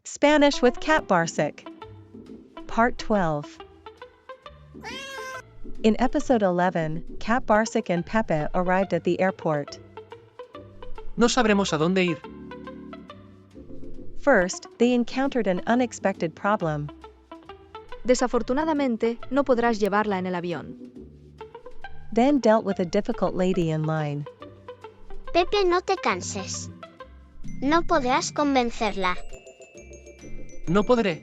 Spanish with Kat Barsic. Part 12. In episode 11, Kat Barsic and Pepe arrived at the airport. No sabremos a dónde ir. First, they encountered an unexpected problem. Desafortunadamente, no podrás llevarla en el avión. Then dealt with a difficult lady in line. Pepe, no te canses. No podrás convencerla. No podré.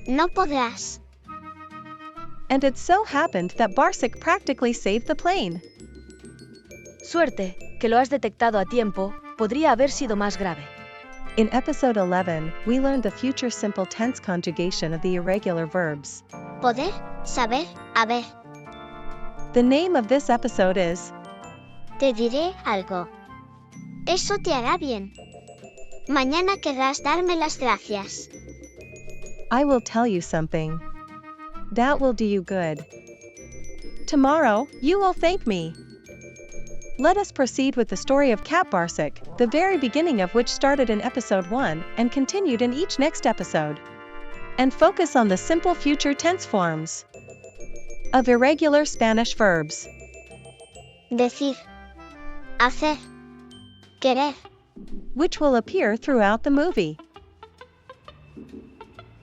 No podrás. And it so happened that Barsic practically saved the plane. Suerte, que lo has detectado a tiempo, podría haber sido más grave. In episode 11, we learned the future simple tense conjugation of the irregular verbs. Poder, saber, haber. The name of this episode is Te diré algo. Eso te hará bien. Mañana querrás darme las gracias. I will tell you something. That will do you good. Tomorrow, you will thank me. Let us proceed with the story of Kat Barsic, the very beginning of which started in episode 1 and continued in each next episode. And focus on the simple future tense forms of irregular Spanish verbs. Decir. Hacer. Querer. Which will appear throughout the movie.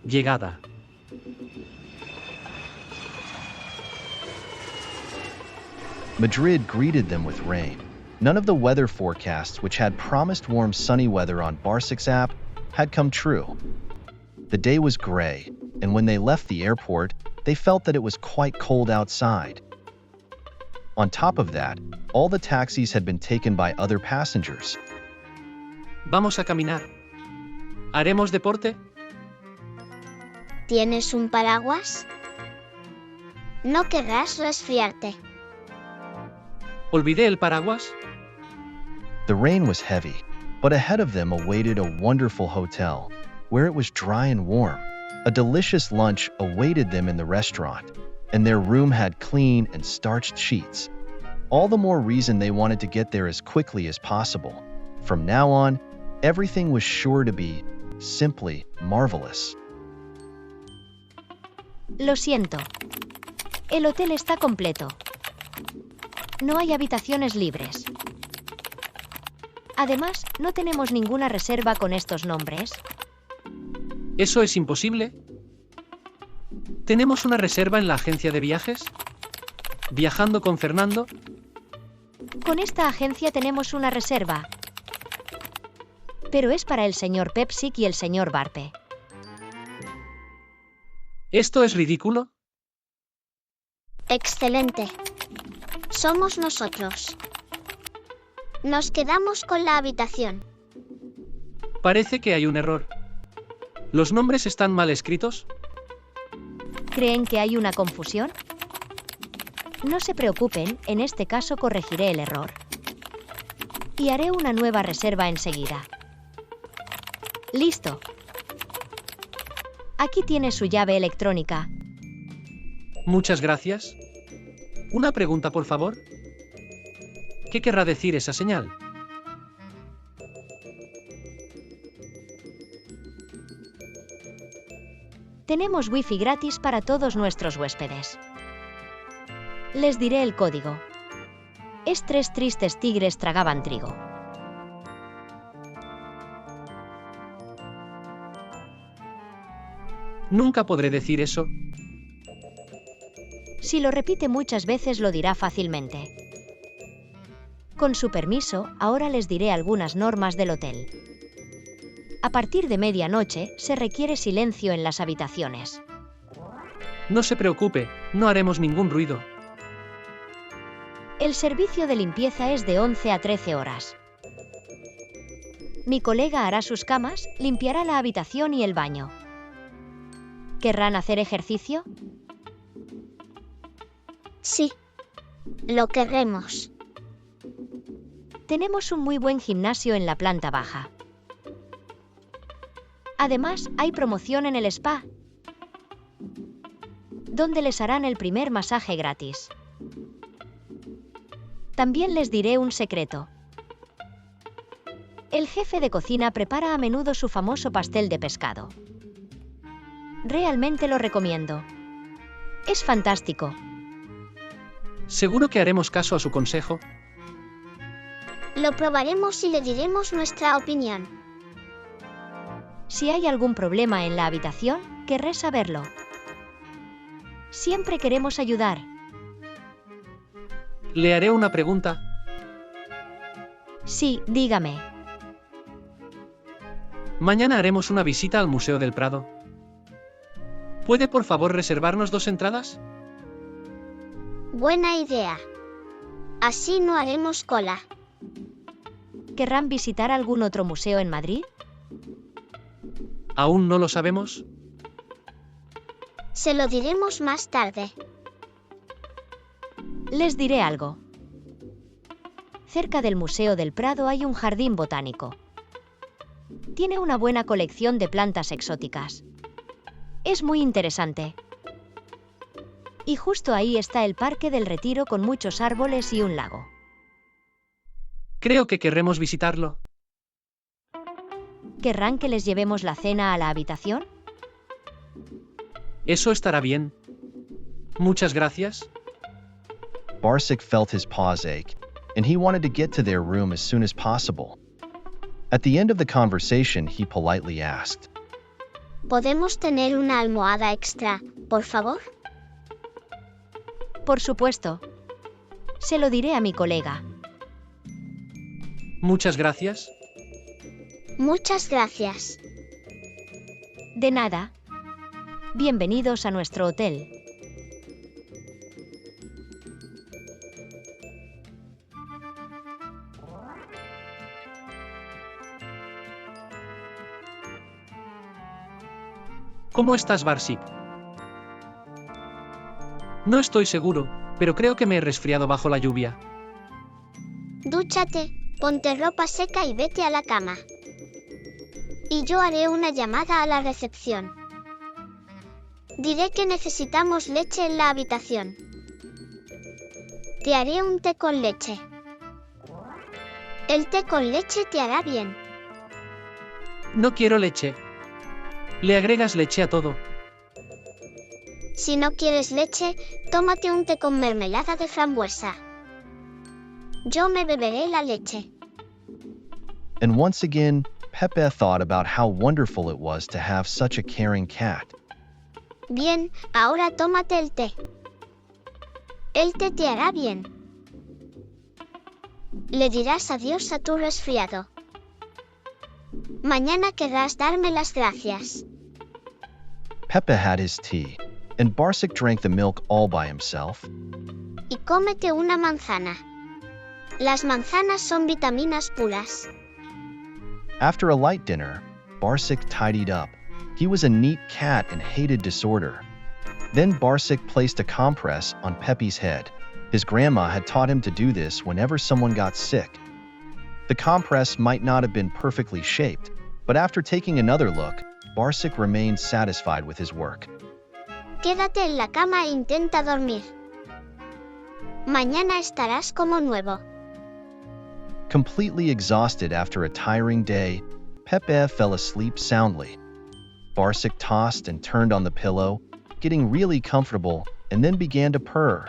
Llegada. Madrid greeted them with rain. None of the weather forecasts which had promised warm sunny weather on Barsic's app had come true. The day was gray, and when they left the airport, they felt that it was quite cold outside. On top of that, all the taxis had been taken by other passengers. Vamos a caminar. ¿Haremos deporte? ¿Tienes un paraguas? No querrás resfriarte. ¿Olvidé el paraguas? The rain was heavy, but ahead of them awaited a wonderful hotel, where it was dry and warm. A delicious lunch awaited them in the restaurant, and their room had clean and starched sheets. All the more reason they wanted to get there as quickly as possible. From now on, everything was sure to be simply marvelous. Lo siento. El hotel está completo. No hay habitaciones libres. Además, no tenemos ninguna reserva con estos nombres. ¿Eso es imposible? ¿Tenemos una reserva en la agencia de viajes? ¿Viajando con Fernando? Con esta agencia tenemos una reserva. Pero es para el señor Pepsic y el señor Barpe. ¿Esto es ridículo? Excelente. Somos nosotros. Nos quedamos con la habitación. Parece que hay un error. ¿Los nombres están mal escritos? ¿Creen que hay una confusión? No se preocupen, en este caso corregiré el error. Y haré una nueva reserva enseguida. Listo. Aquí tiene su llave electrónica. Muchas gracias. Una pregunta, por favor. ¿Qué querrá decir esa señal? Tenemos wifi gratis para todos nuestros huéspedes. Les diré el código. Es 3 tristes tigres tragaban trigo. Nunca podré decir eso. Si lo repite muchas veces lo dirá fácilmente. Con su permiso, ahora les diré algunas normas del hotel. A partir de medianoche, se requiere silencio en las habitaciones. No se preocupe, no haremos ningún ruido. El servicio de limpieza es de 11 a 13 horas. Mi colega hará sus camas, limpiará la habitación y el baño. ¿Querrán hacer ejercicio? Sí. Lo querremos. Tenemos un muy buen gimnasio en la planta baja. Además, hay promoción en el spa, donde les harán el primer masaje gratis. También les diré un secreto. El jefe de cocina prepara a menudo su famoso pastel de pescado. Realmente lo recomiendo. Es fantástico. ¿Seguro que haremos caso a su consejo? Lo probaremos y le diremos nuestra opinión. Si hay algún problema en la habitación, querré saberlo. Siempre queremos ayudar. Le haré una pregunta. Sí, dígame. Mañana haremos una visita al Museo del Prado. ¿Puede por favor reservarnos 2 entradas? Buena idea. Así no haremos cola. ¿Querrán visitar algún otro museo en Madrid? ¿Aún no lo sabemos? Se lo diremos más tarde. Les diré algo. Cerca del Museo del Prado hay un jardín botánico. Tiene una buena colección de plantas exóticas. Es muy interesante. Y justo ahí está el Parque del Retiro con muchos árboles y un lago. Creo que querremos visitarlo. ¿Querrán que les llevemos la cena a la habitación? Eso estará bien. Muchas gracias. Barsic felt his paws ache, and he wanted to get to their room as soon as possible. At the end of the conversation, he politely asked, ¿Podemos tener una almohada extra, por favor? Por supuesto. Se lo diré a mi colega. Muchas gracias. Muchas gracias. De nada. Bienvenidos a nuestro hotel. ¿Cómo estás, Barsic? No estoy seguro, pero creo que me he resfriado bajo la lluvia. Dúchate, ponte ropa seca y vete a la cama. Y yo haré una llamada a la recepción. Diré que necesitamos leche en la habitación. Te haré un té con leche. El té con leche te hará bien. No quiero leche. Le agregas leche a todo. Si no quieres leche, tómate un té con mermelada de frambuesa. Yo me beberé la leche. and once again, Pepe thought about how wonderful it was to have such a caring cat. Bien, ahora tómate el té. El té te hará bien. Le dirás adiós a tu resfriado. Mañana querrás darme las gracias. Pepe had his tea, and Barsic drank the milk all by himself. Y cómete una manzana. Las manzanas son vitaminas puras. After a light dinner, Barsic tidied up. He was a neat cat and hated disorder. Then Barsic placed a compress on Pepe's head. His grandma had taught him to do this whenever someone got sick. The compress might not have been perfectly shaped, but after taking another look, Barsic remained satisfied with his work. Quédate en la cama e intenta dormir. Mañana estarás como nuevo. Completely exhausted after a tiring day, Pepe fell asleep soundly. Barsic tossed and turned on the pillow, getting really comfortable, and then began to purr.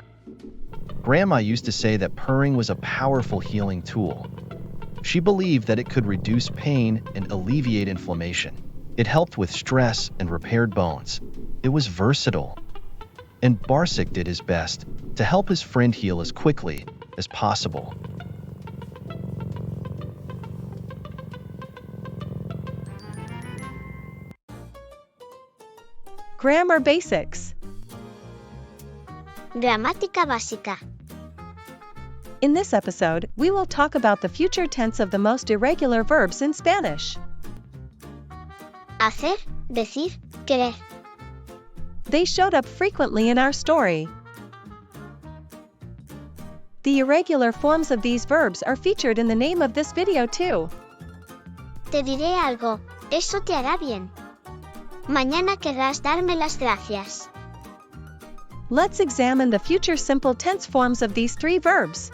Grandma used to say that purring was a powerful healing tool. She believed that it could reduce pain and alleviate inflammation. It helped with stress and repaired bones. It was versatile. And Barsic did his best to help his friend heal as quickly as possible. Grammar Basics. Gramática básica. In this episode, we will talk about the future tense of the most irregular verbs in Spanish. Hacer, decir, querer. They showed up frequently in our story. The irregular forms of these verbs are featured in the name of this video too. Te diré algo, eso te hará bien. Mañana querrás darme las gracias. Let's examine the future simple tense forms of these three verbs.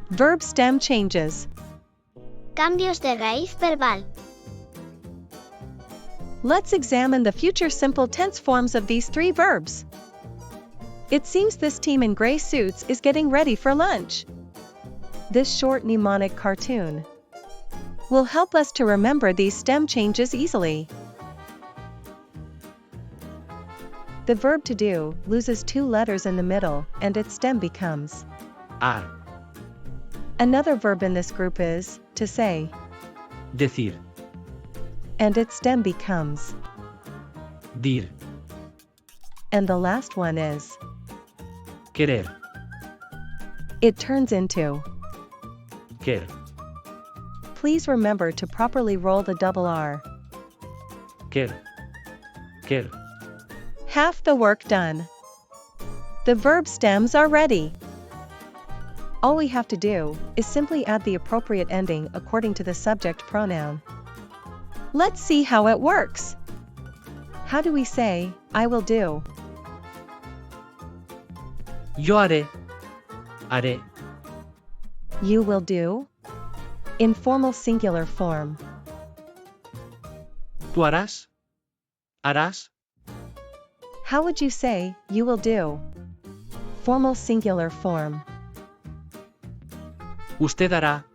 Verb stem changes. Cambios de raíz verbal. Let's examine the future simple tense forms of these 3 verbs. It seems this team in gray suits is getting ready for lunch. This short mnemonic cartoon will help us to remember these stem changes easily. The verb to do loses 2 letters in the middle and its stem becomes ar, Another verb in this group is to say, decir, and its stem becomes dir, and the last one is querer, it turns into. quer, Please remember to properly roll the double R. quer, quer. Half the work done. The verb stems are ready. All we have to do is simply add the appropriate ending according to the subject pronoun. Let's see how it works. How do we say, I will do? Yo haré, haré. You will do? Informal singular form. ¿Tú harás? ¿Harás? How would you say, you will do? Formal singular form. Usted hará,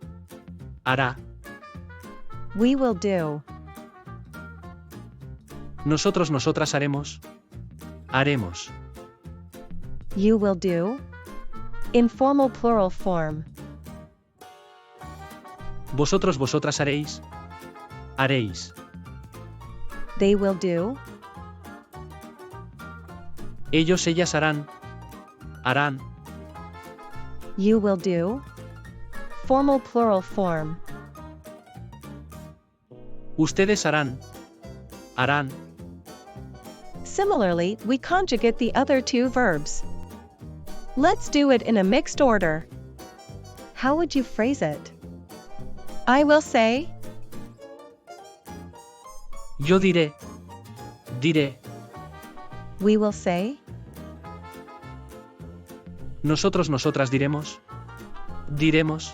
hará. We will do. Nosotros, nosotras haremos, haremos. You will do? Informal plural form. Vosotros, vosotras haréis, haréis. They will do? Ellos, ellas harán, harán. You will do? Formal plural form. Ustedes harán, harán. Similarly, we conjugate the other 2 verbs. Let's do it in a mixed order. How would you phrase it? I will say. Yo diré, diré. We will say. Nosotros, nosotras diremos, diremos.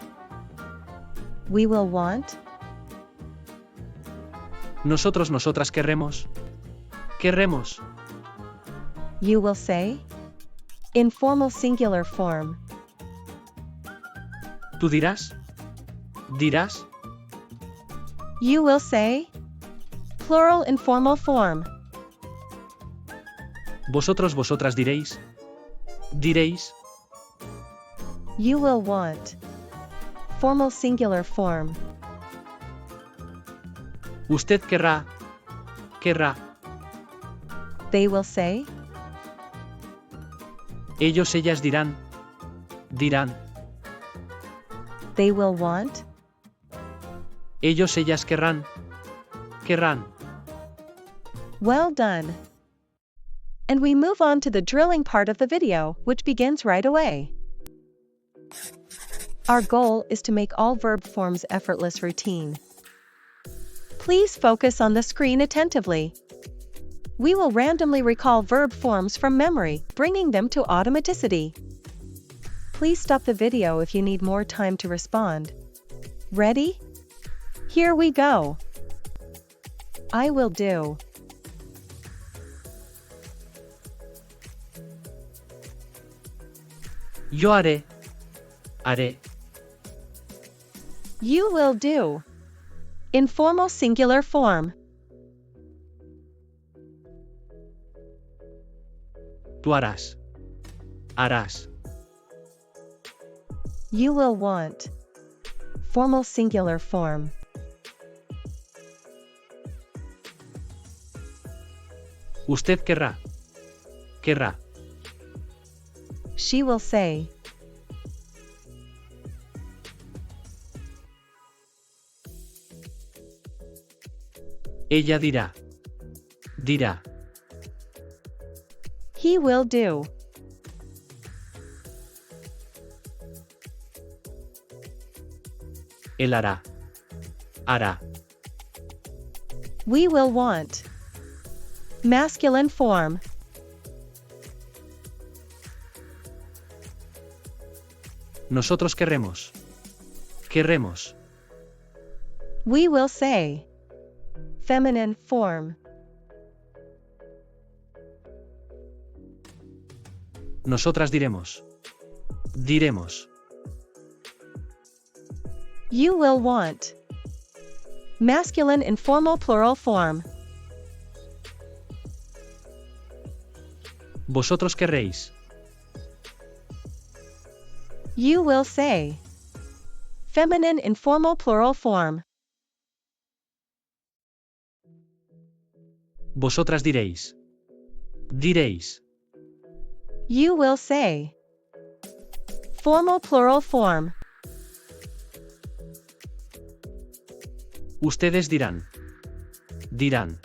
We will want. Nosotros, nosotras querremos, querremos. You will say. Informal singular form. ¿Tú dirás? ¿Dirás? You will say. Plural informal form. Vosotros, vosotras diréis, diréis. You will want. Formal singular form. Usted querrá, querrá. They will say. Ellos, ellas dirán, dirán. They will want. Ellos, ellas querrán, querrán. Well done. And we move on to the drilling part of the video, which begins right away. Our goal is to make all verb forms effortless routine. Please focus on the screen attentively. We will randomly recall verb forms from memory, bringing them to automaticity. Please stop the video if you need more time to respond. Ready? Here we go. I will do. Yo haré, haré. You will do. Informal singular form. Tú harás, harás. You will want. Formal singular form. Usted querrá, querrá. She will say. Ella dirá, dirá. He will do. Él hará, hará. We will want. Masculine form. Nosotros querremos, querremos. We will say. Feminine form. Nosotras diremos. Diremos. You will want. Masculine informal plural form. Vosotros querréis. You will say. Feminine informal plural form. Vosotras diréis. Diréis. You will say. Formal plural form. Ustedes dirán. Dirán.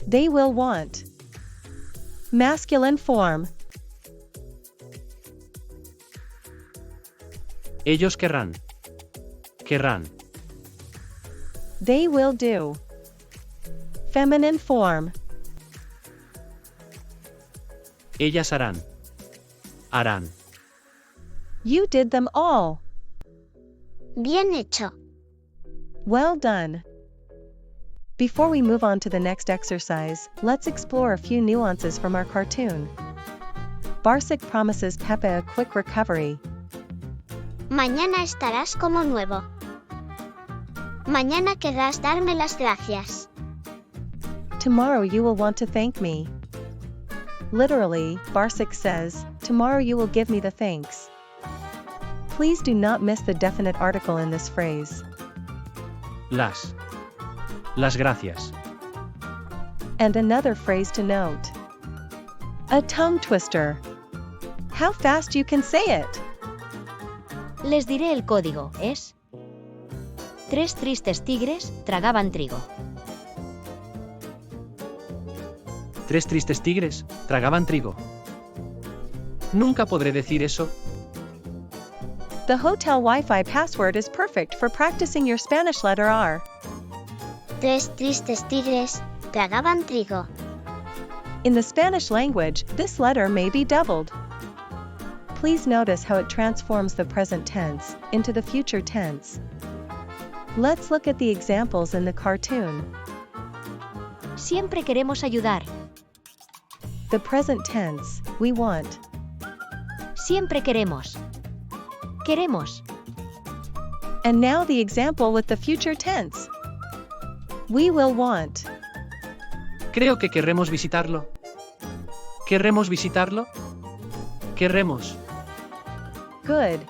They will want. Masculine form. Ellos querrán. Querrán. They will do. Feminine form. Ellas harán. Harán. You did them all. Bien hecho. Well done. Before we move on to the next exercise, let's explore a few nuances from our cartoon. Barsic promises Pepe a quick recovery. Mañana estarás como nuevo. Mañana querrás darme las gracias. Tomorrow you will want to thank me. Literally, Barsic says, tomorrow you will give me the thanks. Please do not miss the definite article in this phrase. Las gracias. And another phrase to note. A tongue twister. How fast you can say it. Les diré el código, es 3 tristes tigres tragaban trigo. 3 tristes tigres tragaban trigo. Nunca podré decir eso. The hotel Wi-Fi password is perfect for practicing your Spanish letter R. 3 tristes tigres tragaban trigo. In the Spanish language, this letter may be doubled. Please notice how it transforms the present tense into the future tense. Let's look at the examples in the cartoon. Siempre queremos ayudar. The present tense, we want. Siempre queremos. Queremos. And now the example with the future tense. We will want. Creo que querremos visitarlo. ¿Querremos visitarlo? Querremos. Good.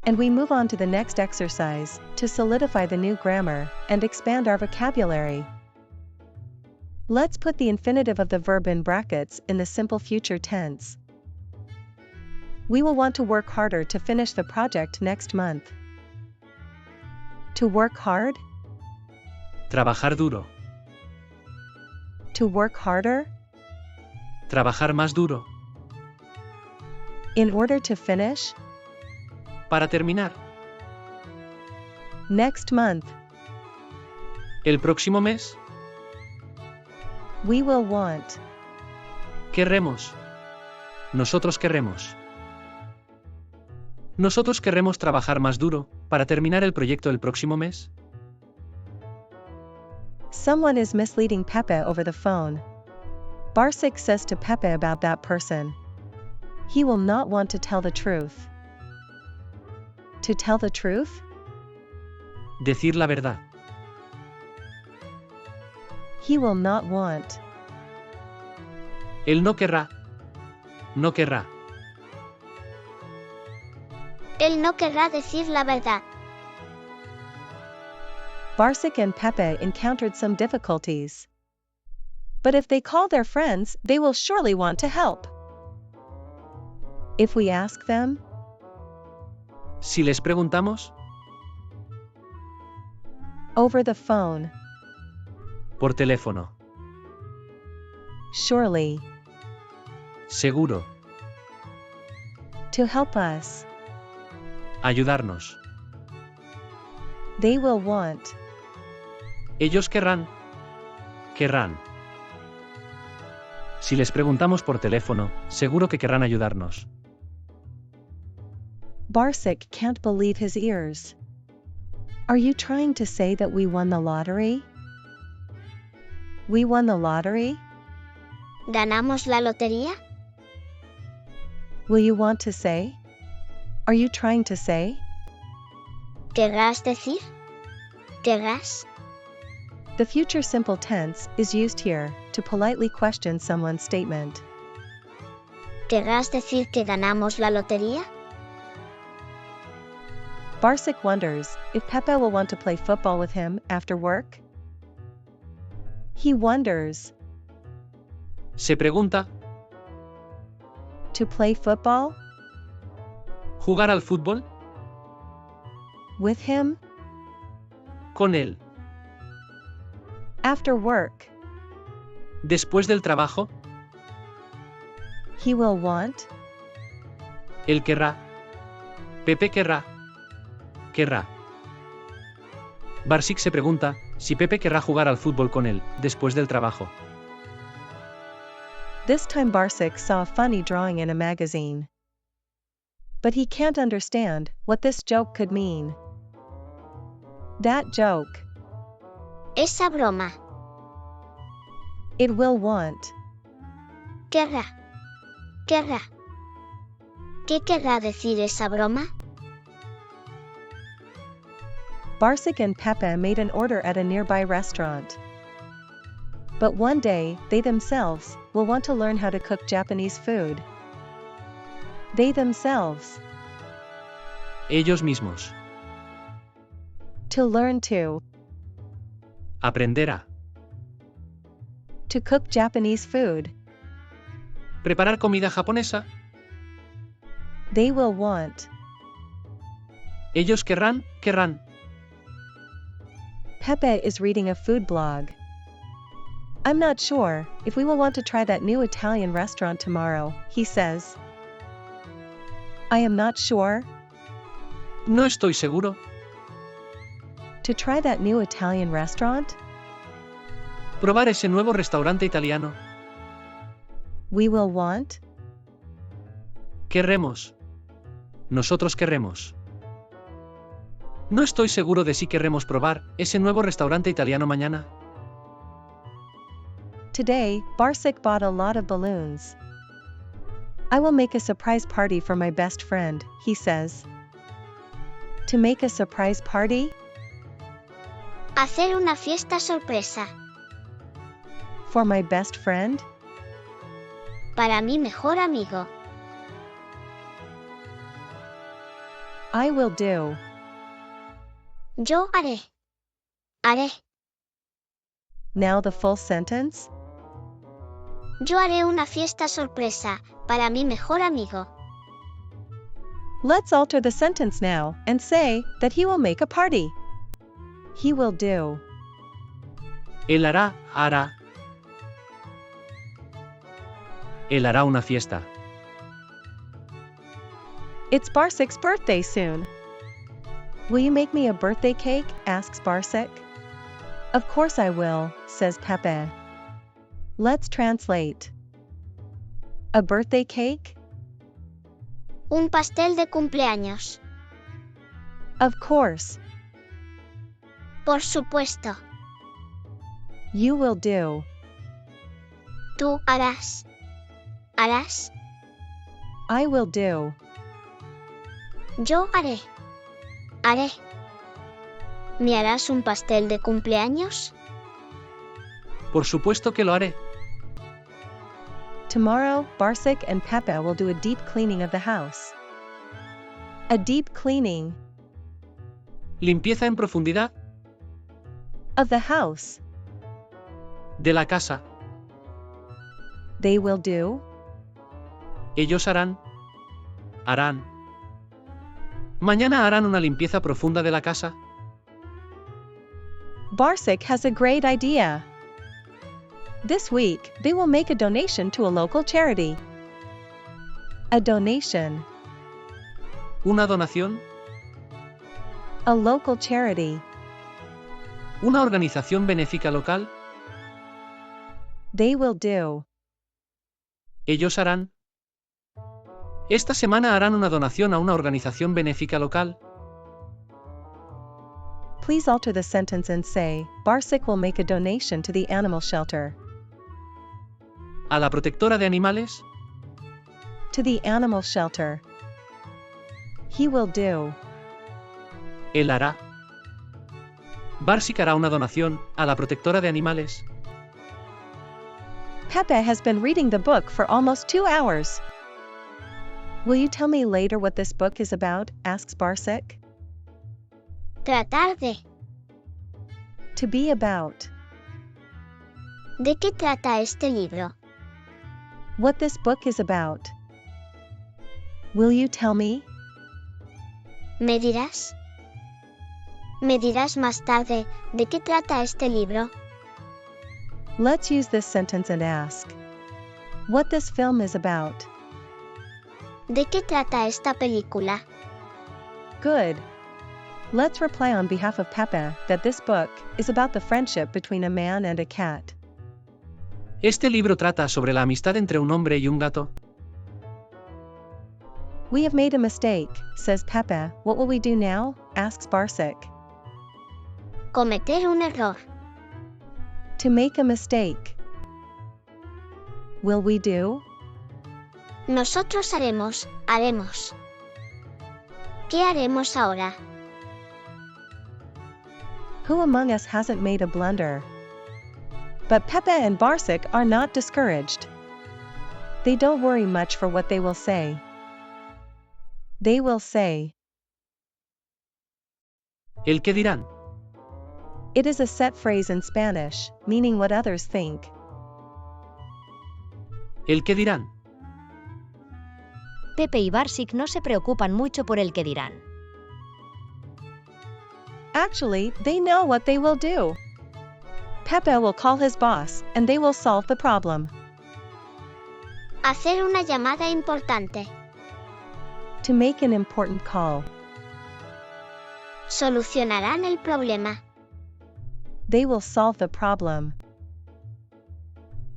And we move on to the next exercise, to solidify the new grammar and expand our vocabulary. Let's put the infinitive of the verb in brackets in the simple future tense. We will want to work harder to finish the project next month. To work hard? Trabajar duro. To work harder? Trabajar más duro. In order to finish? Para terminar. Next month. El próximo mes. We will want. Querremos. Nosotros querremos. Nosotros querremos trabajar más duro para terminar el proyecto el próximo mes. Someone is misleading Pepe over the phone. Barsic says to Pepe about that person. He will not want to tell the truth. To tell the truth? Decir la verdad. He will not want. Él no querrá. No querrá. Él no querrá decir la verdad. Barsic and Pepe encountered some difficulties. But if they call their friends, they will surely want to help. If we ask them? Si les preguntamos. Over the phone. Por teléfono. Surely. Seguro. To help us. Ayudarnos. They will want. Ellos querrán. Querrán. Si les preguntamos por teléfono, seguro que querrán ayudarnos. Barsic can't believe his ears. Are you trying to say that we won the lottery? We won the lottery? ¿Ganamos la lotería? Will you want to say? Are you trying to say? ¿Querrás decir? ¿Querrás? The future simple tense is used here to politely question someone's statement. ¿Querrás decir que ganamos la lotería? Barsic wonders if Pepe will want to play football with him after work. He wonders. Se pregunta, To play football? ¿jugar al fútbol? With him? Con él. After work? Después del trabajo, He will want? él querrá. Pepe querrá. Querrá. Barsic se pregunta si Pepe querrá jugar al fútbol con él, después del trabajo. This time Barsic saw a funny drawing in a magazine. But he can't understand what this joke could mean. That joke. Esa broma. It will want. Querrá. Querrá. ¿Qué querrá decir esa broma? Barsic and Pepe made an order at a nearby restaurant. But one day, they themselves will want to learn how to cook Japanese food. They themselves. Ellos mismos. To learn to. Aprenderá. To cook Japanese food. Preparar comida japonesa. They will want. Ellos querrán. Pepe is reading a food blog. I'm not sure if we will want to try that new Italian restaurant tomorrow, he says. I am not sure. No estoy seguro. To try that new Italian restaurant? Probar ese nuevo restaurante italiano. We will want? Querremos. Nosotros querremos. No estoy seguro de si querremos probar ese nuevo restaurante italiano mañana. Today, Barsic bought a lot of balloons. I will make a surprise party for my best friend, he says. To make a surprise party? Hacer una fiesta sorpresa. For my best friend? Para mi mejor amigo. I will do. Yo haré. Haré. Now the full sentence? Yo haré una fiesta sorpresa, para mi mejor amigo. Let's alter the sentence now and say that he will make a party. He will do. Él hará. Él hará una fiesta. It's Barsic's birthday soon. Will you make me a birthday cake? Asks Barsic. Of course I will, says Pepe. Let's translate. A birthday cake? Un pastel de cumpleaños. Of course. Por supuesto. You will do. Tú harás. ¿Harás? I will do. Yo haré. Haré. ¿Me harás un pastel de cumpleaños? Por supuesto que lo haré. Tomorrow, Barsic and Pepe will do a deep cleaning of the house. A deep cleaning. Limpieza en profundidad. Of the house. De la casa. They will do. Ellos harán. Mañana harán una limpieza profunda de la casa. Barsic has a great idea. This week, they will make a donation to a local charity. A donation. Una donación. A local charity. Una organización benéfica local. They will do. Ellos harán. Esta semana harán una donación a una organización benéfica local. Please alter the sentence and say, Barsic will make a donation to the animal shelter. ¿A la protectora de animales? To the animal shelter. He will do. Él hará. Barsic hará una donación a la protectora de animales. Pepe has been reading the book for almost 2 hours. Will you tell me later what this book is about? Asks Barsic. Tratar de. To be about. ¿De qué trata este libro? What this book is about. Will you tell me? ¿Me dirás? ¿Me dirás más tarde de qué trata este libro? Let's use this sentence and ask. What this film is about. ¿De qué trata esta película? Good. Let's reply on behalf of Pepe that this book is about the friendship between a man and a cat. Este libro trata sobre la amistad entre un hombre y un gato. We have made a mistake, says Pepe. What will we do now? Asks Barsic. Cometer un error. To make a mistake. Will we do? Nosotros haremos. ¿Qué haremos ahora? Who among us hasn't made a blunder? But Pepe and Barsic are not discouraged. They don't worry much for what they will say. They will say. ¿El qué dirán? It is a set phrase in Spanish, meaning what others think. ¿El qué dirán? Pepe y Barsic no se preocupan mucho por el que dirán. Actually, they know what they will do. Pepe will call his boss, and they will solve the problem. Hacer una llamada importante. To make an important call. Solucionarán el problema. They will solve the problem.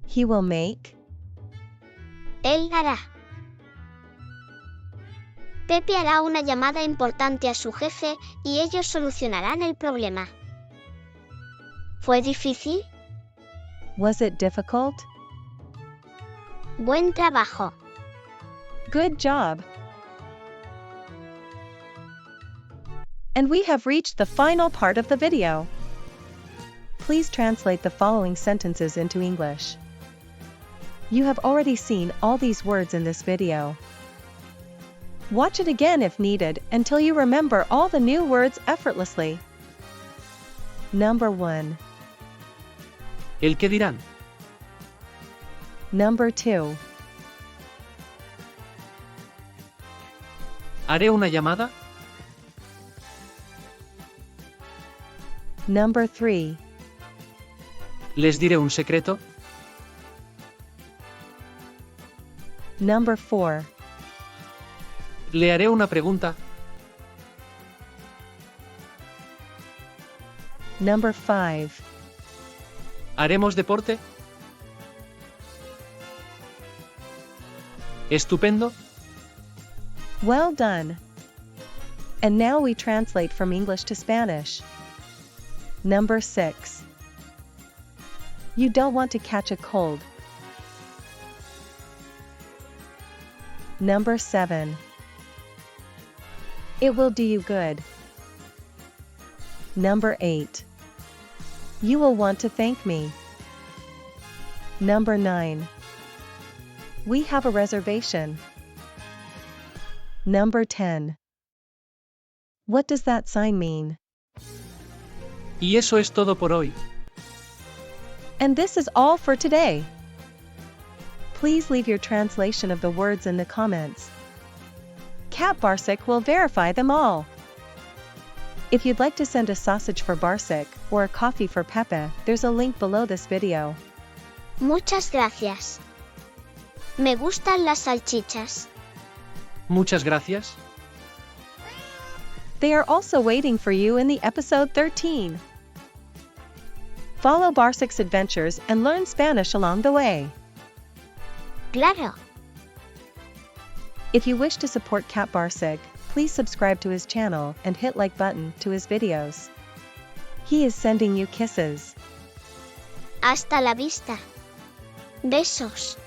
He will make. Él hará. Pepe hará una llamada importante a su jefe y ellos solucionarán el problema. ¿Fue difícil? Was it difficult? Buen trabajo. Good job. And we have reached the final part of the video. Please translate the following sentences into English. You have already seen all these words in this video. Watch it again if needed until you remember all the new words effortlessly. Number 1. ¿El qué dirán? Number 2. ¿Haré una llamada? Number 3. ¿Les diré un secreto? Number 4. ¿Le haré una pregunta? Number 5. ¿Haremos deporte? Estupendo. Well done. And now we translate from English to Spanish. Number 6. You don't want to catch a cold. Number 7. It will do you good. Number 8. You will want to thank me. Number 9. We have a reservation. Number 10. What does that sign mean? Y eso es todo por hoy. And this is all for today. Please leave your translation of the words in the comments. Cat Barsic will verify them all. If you'd like to send a sausage for Barsic or a coffee for Pepe, there's a link below this video. Muchas gracias. Me gustan las salchichas. Muchas gracias. They are also waiting for you in the episode 13. Follow Barsic's adventures and learn Spanish along the way. Claro. If you wish to support Cat Barsik, please subscribe to his channel and hit like button to his videos. He is sending you kisses. Hasta la vista. Besos.